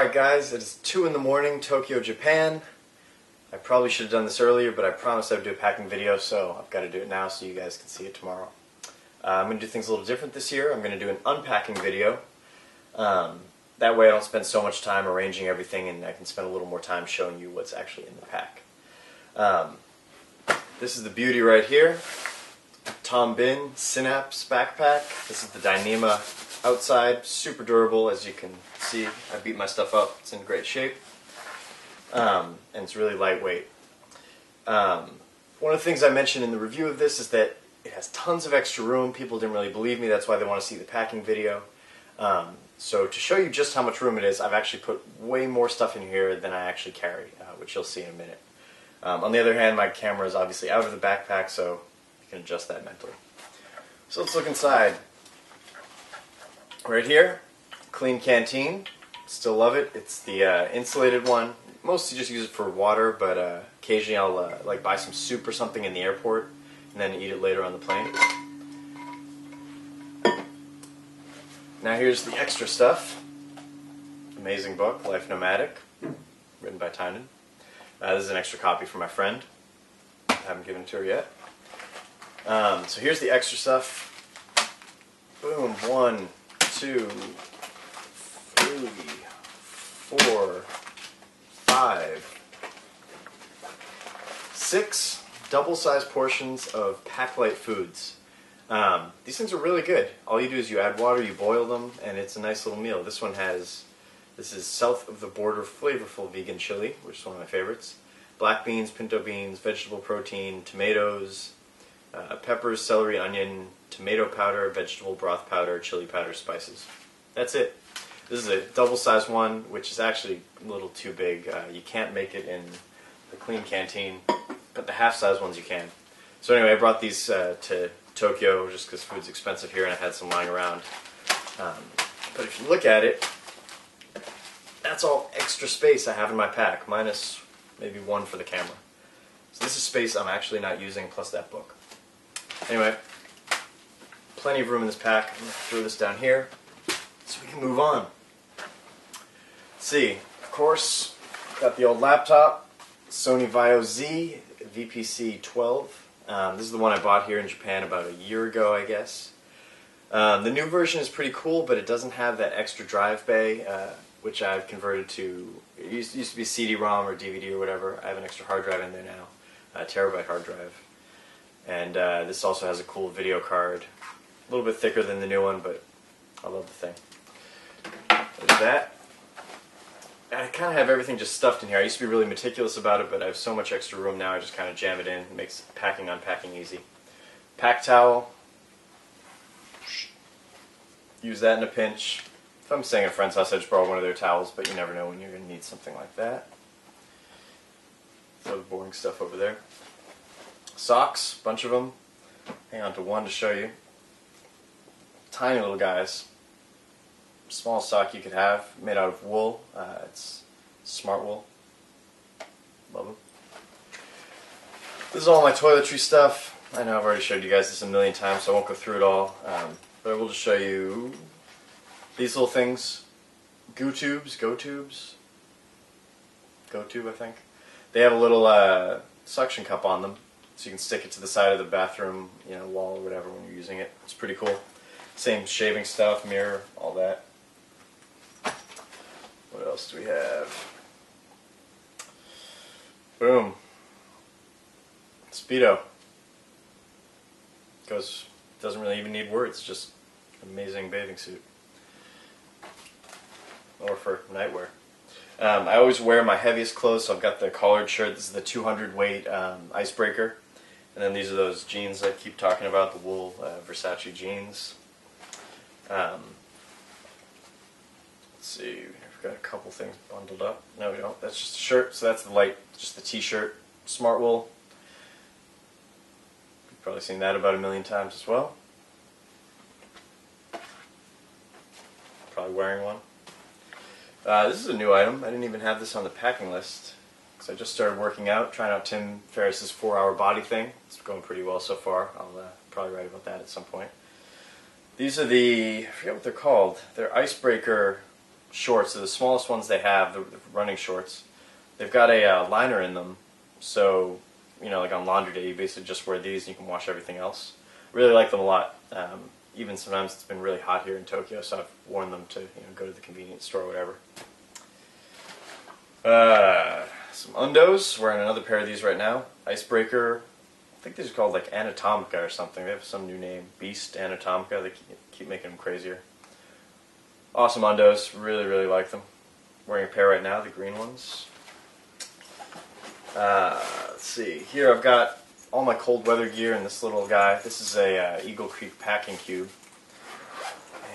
Alright guys, it is 2 in the morning, Tokyo, Japan. I probably should have done this earlier, but I promised I would do a packing video, so I've got to do it now so you guys can see it tomorrow. I'm going to do things a little different this year. I'm going to do an unpacking video. That way I don't spend so much time arranging everything and I can spend a little more time showing you what's actually in the pack. This is the beauty right here. Tom Bin Synapse backpack. This is the Dyneema outside. Super durable, as you can see. I beat my stuff up. It's in great shape. And it's really lightweight. One of the things I mentioned in the review of this is that it has tons of extra room. People didn't really believe me. That's why they want to see the packing video. So to show you just how much room it is, I've actually put way more stuff in here than I actually carry, which you'll see in a minute. On the other hand, my camera is obviously out of the backpack, so you can adjust that mentally. So let's look inside. Right here, clean canteen. Still love it. It's the insulated one. Mostly just use it for water, but occasionally I'll like buy some soup or something in the airport and then eat it later on the plane. Now here's the extra stuff. Amazing book, Life Nomadic, written by Tynan. This is an extra copy for my friend. I haven't given it to her yet. So here's the extra stuff. Boom, 1, 2, 3, 4, 5, 6 double-sized portions of Pack-Lite foods. These things are really good. All you do is you add water, you boil them, and it's a nice little meal. This one has, this is south of the border flavorful vegan chili, which is one of my favorites. Black beans, pinto beans, vegetable protein, tomatoes, peppers, celery, onion, tomato powder, vegetable broth powder, chili powder, spices. That's it. This is a double-sized one, which is actually a little too big. You can't make it in the clean canteen, but the half-size ones you can. So anyway, I brought these to Tokyo just because food's expensive here and I had some lying around. But if you look at it, that's all extra space I have in my pack, minus maybe one for the camera. So this is space I'm actually not using, plus that book. Anyway, plenty of room in this pack. I'm going to throw this down here so we can move on. Let's see, of course, got the old laptop, Sony Vaio Z VPC 12. This is the one I bought here in Japan about a year ago, I guess. The new version is pretty cool, but it doesn't have that extra drive bay, which I've converted to. It used to be CD-ROM or DVD or whatever. I have an extra hard drive in there now, a terabyte hard drive. And this also has a cool video card. A little bit thicker than the new one, but I love the thing. There's that. I kind of have everything just stuffed in here. I used to be really meticulous about it, but I have so much extra room now I just kind of jam it in. It makes packing, unpacking easy. Pack towel. Use that in a pinch. If I'm staying at a friend's house, I just borrow one of their towels, but you never know when you're going to need something like that. Throw the boring stuff over there. Socks, bunch of them. Hang on to one to show you. Tiny little guys. Small sock you could have, made out of wool. It's smart wool. Love them. This is all my toiletry stuff. I know I've already showed you guys this a million times, so I won't go through it all. But I will just show you these little things. Go tubes, I think. They have a little suction cup on them, so you can stick it to the side of the bathroom, wall or whatever when you're using it. It's pretty cool. Same shaving stuff, mirror, all that. What else do we have? Boom. Speedo. Doesn't really even need words, just an amazing bathing suit. Or for nightwear. I always wear my heaviest clothes, so I've got the collared shirt. This is the 200 weight Icebreaker. And then these are those jeans I keep talking about, the wool Versace jeans. Let's see, we've got a couple things bundled up. No, we don't. That's just a shirt, so that's the light, just the t-shirt. Smart wool. You've probably seen that about a million times as well. Probably wearing one. This is a new item. I didn't even have this on the packing list because I just started working out, trying out Tim Ferriss's 4-hour body thing. It's going pretty well so far. I'll probably write about that at some point. These are the, I forget what they're called. They're Icebreaker shorts. They're the smallest ones they have, the running shorts. They've got a liner in them, so like on laundry day, you basically just wear these and you can wash everything else. Really like them a lot. Even sometimes it's been really hot here in Tokyo, so I've worn them to go to the convenience store or whatever. Some undos. Wearing another pair of these right now. Icebreaker. I think these are called like Anatomica or something. They have some new name. Beast Anatomica. They keep making them crazier. Awesome undos. Really, really like them. Wearing a pair right now, the green ones. Let's see. Here I've got all my cold weather gear in this little guy. This is a Eagle Creek packing cube.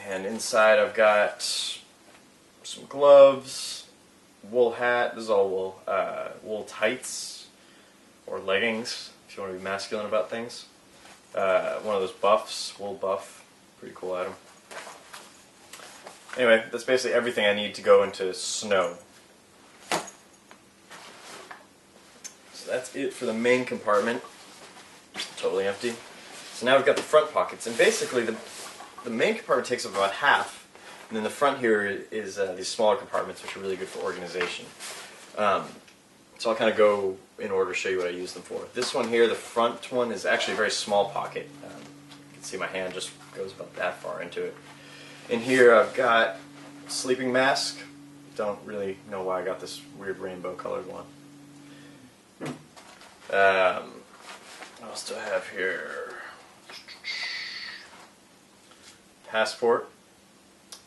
And inside I've got some gloves, wool hat. This is all wool. Wool tights or leggings, if you want to be masculine about things. One of those buffs, wool buff. Pretty cool item. Anyway, that's basically everything I need to go into snow. So that's it for the main compartment. Totally empty. So now we've got the front pockets, and basically the main compartment takes up about half, and then the front here is these smaller compartments, which are really good for organization. So I'll kind of go in order to show you what I use them for. This one here, the front one, is actually a very small pocket. You can see my hand just goes about that far into it. In here I've got a sleeping mask. Don't really know why I got this weird rainbow colored one. What else do I have here? Passport,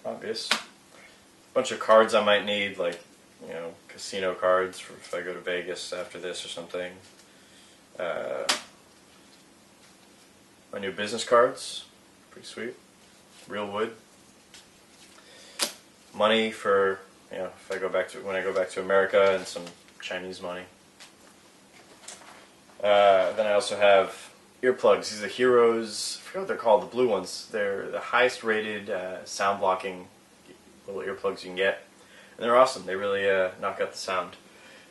obvious. Bunch of cards I might need, like casino cards for if I go to Vegas after this or something. My new business cards, pretty sweet. Real wood. Money for if I go back to when I go back to America, and some Chinese money. Then I also have earplugs. These are Heroes. I forget what they're called. The blue ones. They're the highest rated sound blocking little earplugs you can get, and they're awesome. They really knock out the sound.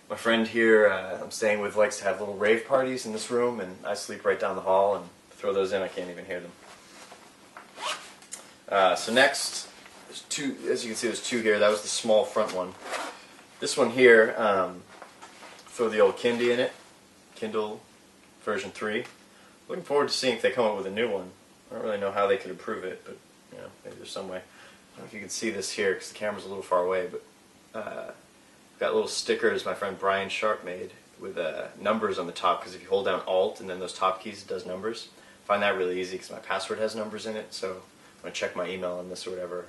My friend here I'm staying with likes to have little rave parties in this room, and I sleep right down the hall and throw those in. I can't even hear them. So next, there's two. As you can see, there's two here. That was the small front one. This one here, throw the old Kindle in it. Kindle version 3. Looking forward to seeing if they come up with a new one. I don't really know how they could improve it, but maybe there's some way. I don't know if you can see this here because the camera's a little far away, but got little stickers my friend Brian Sharp made with numbers on the top, because if you hold down Alt and then those top keys, it does numbers. I find that really easy because my password has numbers in it, so when I check my email on this or whatever,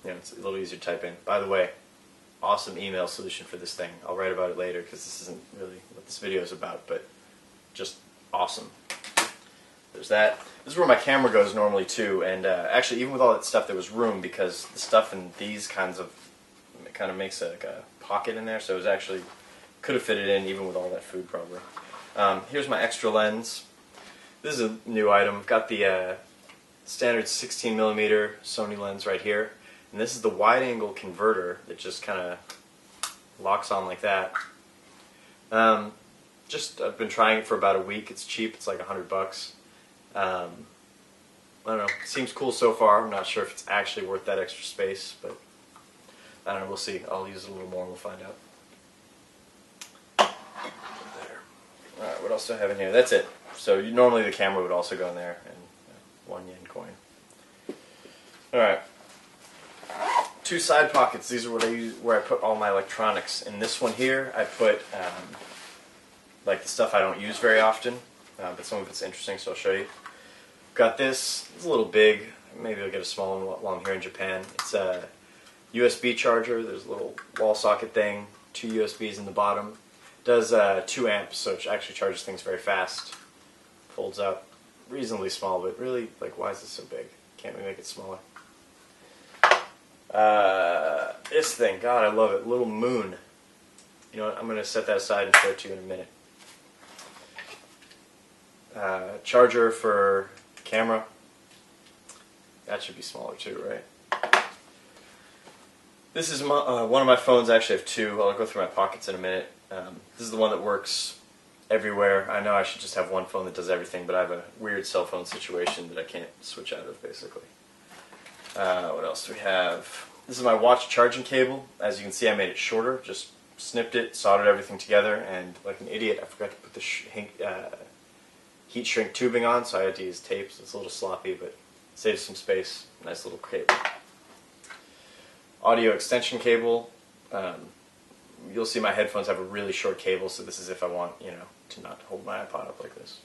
it's a little easier to type in. By the way, awesome email solution for this thing. I'll write about it later because this isn't really what this video is about, but just awesome. There's that. This is where my camera goes normally too, and actually even with all that stuff there was room, because the stuff in these kind of makes like a pocket in there, so it was actually could have fitted in even with all that food probably. Here's my extra lens. This is a new item. I've got the standard 16mm Sony lens right here. And this is the wide-angle converter that just kind of locks on like that. I've been trying it for about a week. It's cheap. It's like $100. I don't know. It seems cool so far. I'm not sure if it's actually worth that extra space, but I don't know. We'll see. I'll use it a little more and we'll find out. There. Alright, what else do I have in here? That's it. So normally the camera would also go in there, and 1 yen coin. Alright. 2 side pockets. These are what I use, where I put all my electronics. In this one here, I put like the stuff I don't use very often, but some of it's interesting, so I'll show you. Got this. It's a little big. Maybe I'll get a small one while I'm here in Japan. It's a USB charger. There's a little wall socket thing. 2 USBs in the bottom. Does 2 amps, so it actually charges things very fast. Folds up. Reasonably small, but really, like, why is this so big? Can't we make it smaller? This thing, God, I love it. Little moon. You know what? I'm going to set that aside and show it to you in a minute. Charger for the camera. That should be smaller too, right? This is one of my phones. I actually have 2. I'll go through my pockets in a minute. This is the one that works everywhere. I know I should just have one phone that does everything, but I have a weird cell phone situation that I can't switch out of, basically. What else do we have? This is my watch charging cable. As you can see, I made it shorter, just snipped it, soldered everything together, and like an idiot, I forgot to put the heat shrink tubing on, so I had to use tape, so it's a little sloppy, but saves some space. Nice little cable. Audio extension cable. You'll see my headphones have a really short cable, so this is if I want, you know, to not hold my iPod up like this.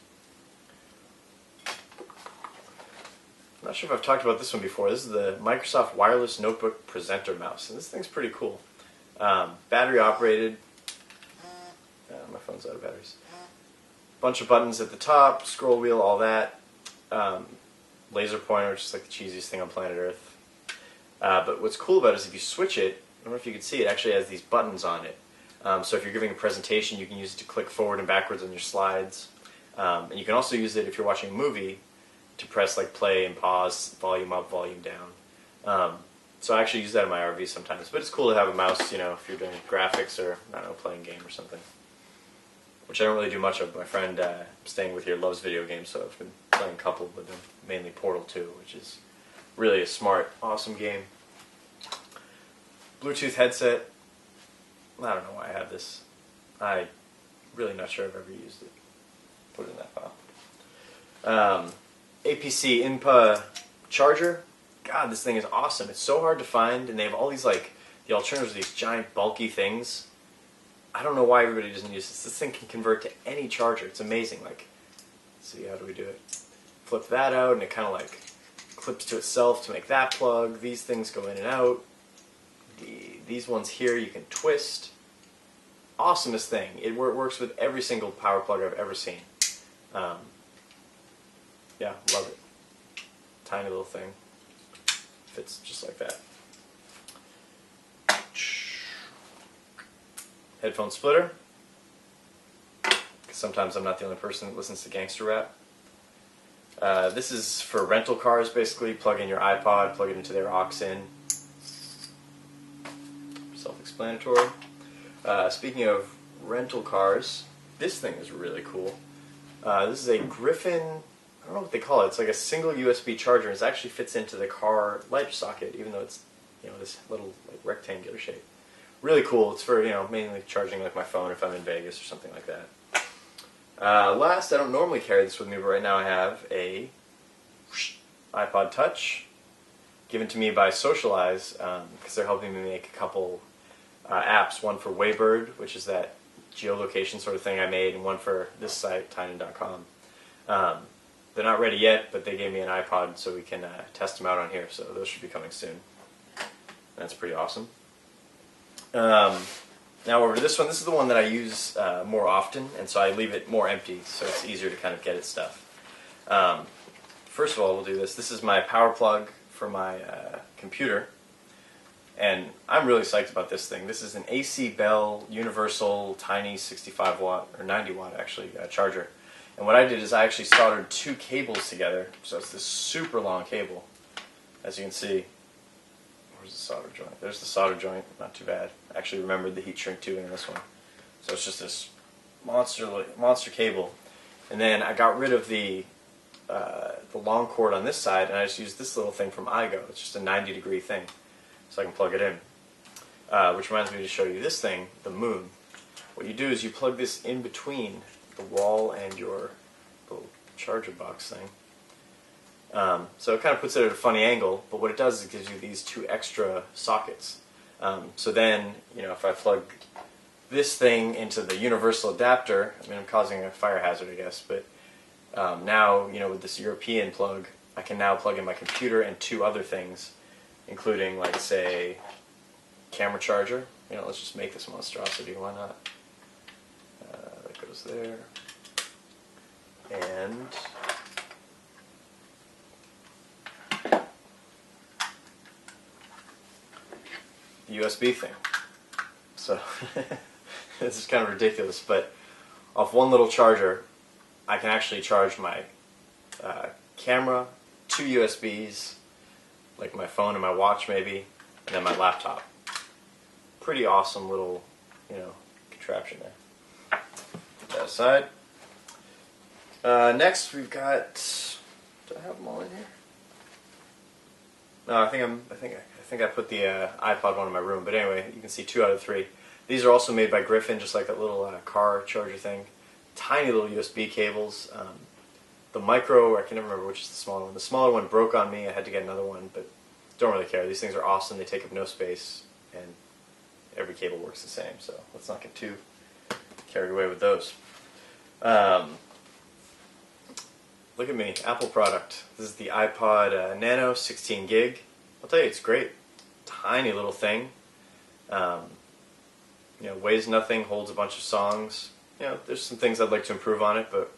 I'm not sure if I've talked about this one before. This is the Microsoft Wireless Notebook Presenter Mouse, and this thing's pretty cool. Battery operated. My phone's out of batteries. Bunch of buttons at the top, scroll wheel, all that. Laser pointer, which is like the cheesiest thing on planet Earth. But what's cool about it is if you switch it, I don't know if you can see, it actually has these buttons on it. So if you're giving a presentation, you can use it to click forward and backwards on your slides. And you can also use it if you're watching a movie to press like play and pause, volume up, volume down. So I actually use that in my RV sometimes. But it's cool to have a mouse, you know, if you're doing graphics or, I don't know, playing a game or something. Which I don't really do much of. My friend staying with here loves video games, so I've been playing a couple with him, mainly Portal 2, which is really a smart, awesome game. Bluetooth headset. I don't know why I have this. I'm really not sure I've ever used it. Put it in that file. APC Ipod charger. God, this thing is awesome. It's so hard to find, and they have all these, like, the alternatives are these giant, bulky things. I don't know why everybody doesn't use this. This thing can convert to any charger. It's amazing. Like, let's see, how do we do it? Flip that out, and it kind of, like, clips to itself to make that plug. These things go in and out. These ones here you can twist. Awesomest thing. It works with every single power plug I've ever seen. Yeah, love it. Tiny little thing. Fits just like that. Headphone splitter. Because sometimes I'm not the only person that listens to gangster rap. This is for rental cars, basically. Plug in your iPod, plug it into their aux in. Self-explanatory. Speaking of rental cars, this thing is really cool. This is a Griffin, I don't know what they call it. It's like a single USB charger. It actually fits into the car light socket, even though it's, you know, this little like rectangular shape. Really cool. It's for, you know, mainly charging like my phone if I'm in Vegas or something like that. Last, I don't normally carry this with me, but right now I have a Ipod Touch given to me by Socialize because they're helping me make a couple apps. One for Waybird, which is that geolocation sort of thing I made, and one for this site, Tynan.com. They're not ready yet, but they gave me an iPod so we can test them out on here, so those should be coming soon. That's pretty awesome. Now over to this one. This is the one that I use more often, and so I leave it more empty, so it's easier to kind of get at stuff. First of all, we'll do this. This is my power plug for my computer, and I'm really psyched about this thing. This is an AC Bell Universal Tiny 65 watt, or 90 watt actually, charger. And what I did is I actually soldered two cables together, so it's this super long cable. As you can see, where's the solder joint? There's the solder joint, not too bad. I actually remembered the heat shrink tubing in this one. So it's just this monster cable. And then I got rid of the long cord on this side, and I just used this little thing from iGo. It's just a 90-degree thing, so I can plug it in. Which reminds me to show you this thing, the Moon. What you do is you plug this in between the wall and your little charger box thing. So it kind of puts it at a funny angle, but what it does is it gives you these two extra sockets. So then, you know, if I plug this thing into the universal adapter, I mean, I'm causing a fire hazard, I guess, but now, you know, with this European plug, I can now plug in my computer and two other things, including, like, say, camera charger. You know, let's just make this monstrosity, why not? That goes there. And the USB thing. So, this is kind of ridiculous, but off one little charger, I can actually charge my camera, two USBs, like my phone and my watch maybe, and then my laptop. Pretty awesome little, you know, contraption there. Put that aside. Next we've got, do I have them all in here? No, I think think I put the iPod one in my room, but anyway, you can see 2 out of 3. These are also made by Griffin, just like that little car charger thing. Tiny little USB cables. The micro, I can never remember which is the smaller one. The smaller one broke on me. I had to get another one, but don't really care. These things are awesome. They take up no space, and every cable works the same, so let's not get too carried away with those. Look at me, Apple product. This is the Ipod Nano 16 gig. I'll tell you, it's great. Tiny little thing. Weighs nothing, holds a bunch of songs. There's some things I'd like to improve on it, but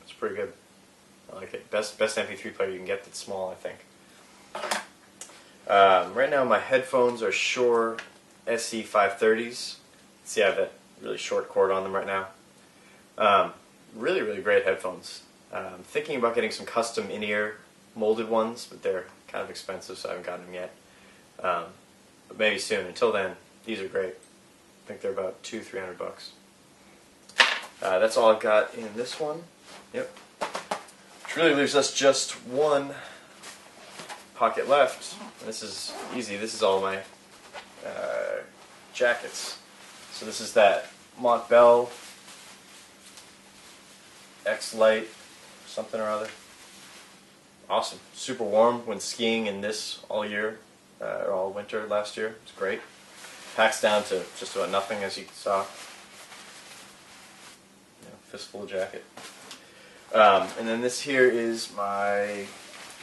it's pretty good. I like it. Best MP3 player you can get that's small, I think. Right now my headphones are Shure SE 530s. See, I have that really short cord on them right now. Really, really great headphones. I'm thinking about getting some custom in-ear molded ones, but they're kind of expensive, so I haven't gotten them yet. But maybe soon. Until then, these are great. I think they're about $200-300 bucks. That's all I've got in this one. Yep. Which really leaves us just one pocket left. And this is easy. This is all my jackets. So this is that Mont Bell X Lite something or other. Awesome. Super warm. Went skiing in this all year, or all winter last year. It's great. Packs down to just about nothing, as you saw. Fistful of jacket. And then this here is my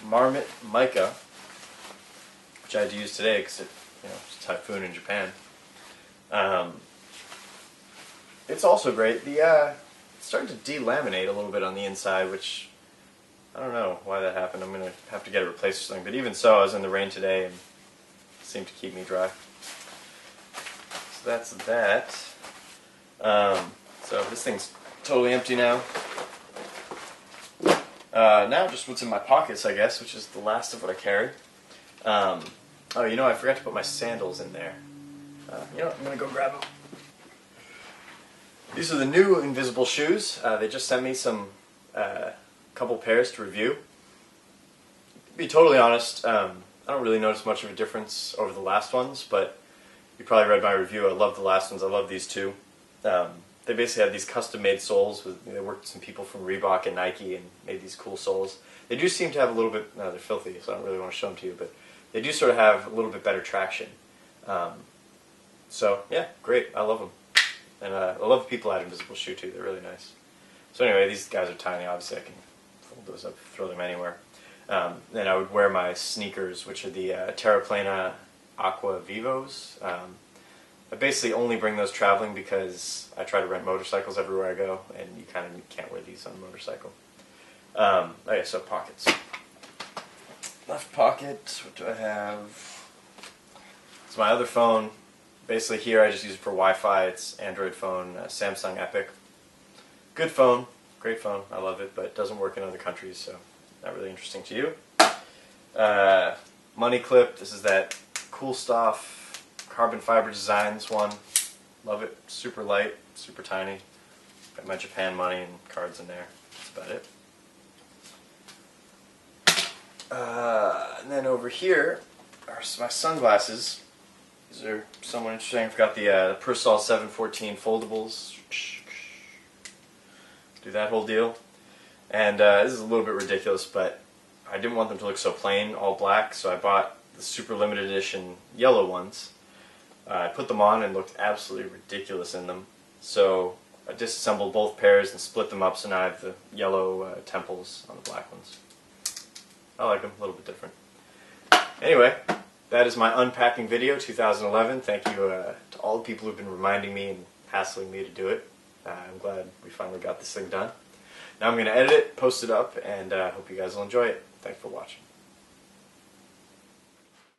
Marmot mica, which I had to use today because it's a typhoon in Japan. It's also great. It's starting to delaminate a little bit on the inside, which I don't know why that happened. I'm going to have to get it replaced or something. But even so, I was in the rain today and it seemed to keep me dry. So that's that. So this thing's totally empty now. Now just what's in my pockets, I guess, which is the last of what I carry. I forgot to put my sandals in there. I'm going to go grab them. These are the new invisible shoes. They just sent me some couple pairs to review. To be totally honest, I don't really notice much of a difference over the last ones, but you probably read my review. I love the last ones. I love these two. They basically had these custom-made soles. They worked with some people from Reebok and Nike and made these cool soles. They do seem to have a little bit, they're filthy, so I don't really want to show them to you, but they do sort of have a little bit better traction. So, yeah, great. I love them. And I love the people at Invisible Shoe, too. They're really nice. So anyway, these guys are tiny. Obviously, I can fold those up, throw them anywhere. Then I would wear my sneakers, which are the Terraplana Aqua Vivos. I basically only bring those traveling because I try to rent motorcycles everywhere I go, and you kind of can't wear these on a motorcycle. Okay, so pockets. Left pocket, what do I have? It's my other phone. Basically here I just use it for Wi-Fi. It's Android phone, Samsung Epic. Good phone, great phone, I love it, but it doesn't work in other countries, so not really interesting to you. Money clip, this is that Cool Stuff carbon fiber designs one. Love it, super light, super tiny. Got my Japan money and cards in there, that's about it. And then over here are my sunglasses. These are somewhat interesting. I've got the Persol 714 foldables. Do that whole deal. And this is a little bit ridiculous, but I didn't want them to look so plain, all black, so I bought the super limited edition yellow ones. I put them on and looked absolutely ridiculous in them. So I disassembled both pairs and split them up, so now I have the yellow temples on the black ones. I like them, a little bit different. Anyway, that is my unpacking video 2011. Thank you to all the people who've been reminding me and hassling me to do it. I'm glad we finally got this thing done. Now I'm going to edit it, post it up, and hope you guys will enjoy it. Thanks for watching.